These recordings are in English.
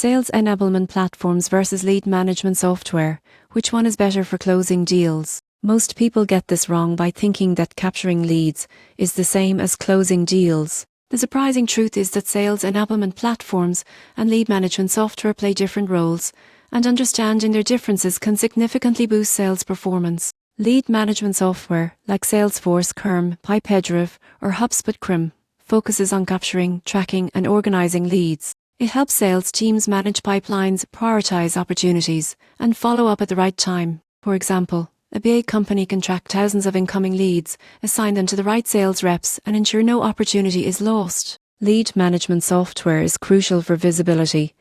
Sales enablement platforms versus lead management software. Which one is better for closing deals? Most people get this wrong by thinking that capturing leads is the same as closing deals. The surprising truth is that sales enablement platforms and lead management software play different roles, and understanding their differences can significantly boost sales performance. Lead management software, like Salesforce, Kerm, Pipedrive, or HubSpot Crim, focuses on capturing, tracking, and organizing leads. It helps sales teams manage pipelines, prioritize opportunities, and follow up at the right time. For example, a big company can track thousands of incoming leads, assign them to the right sales reps, and ensure no opportunity is lost. Lead management software is crucial for visibility,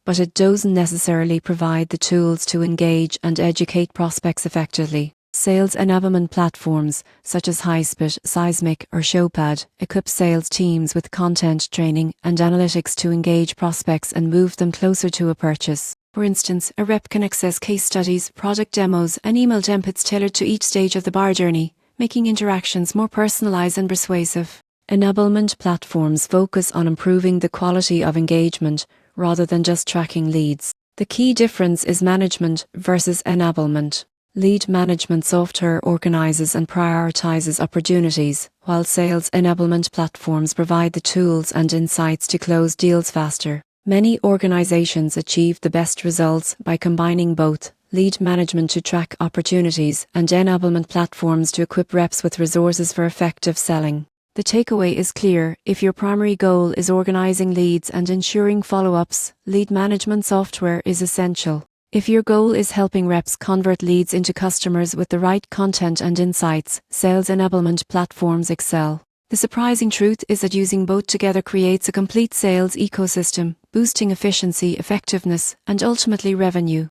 but it doesn't necessarily provide the tools to engage and educate prospects effectively. Sales enablement platforms such as HighSpot, Seismic, or Showpad equip sales teams with content, training, and analytics to engage prospects and move them closer to a purchase. For instance, a rep can access case studies, product demos, and email templates tailored to each stage of the buyer journey, making interactions more personalized and persuasive. Enablement platforms focus on improving the quality of engagement rather than just tracking leads. The key difference is management versus enablement. Lead management software organizes and prioritizes opportunities, while sales enablement platforms provide the tools and insights to close deals faster. Many organizations achieve the best results by combining both: lead management to track opportunities and enablement platforms to equip reps with resources for effective selling. The takeaway is clear: if your primary goal is organizing leads and ensuring follow-ups, lead management software is essential. If your goal is helping reps convert leads into customers with the right content and insights, sales enablement platforms excel. The surprising truth is that using both together creates a complete sales ecosystem, boosting efficiency, effectiveness, and ultimately revenue.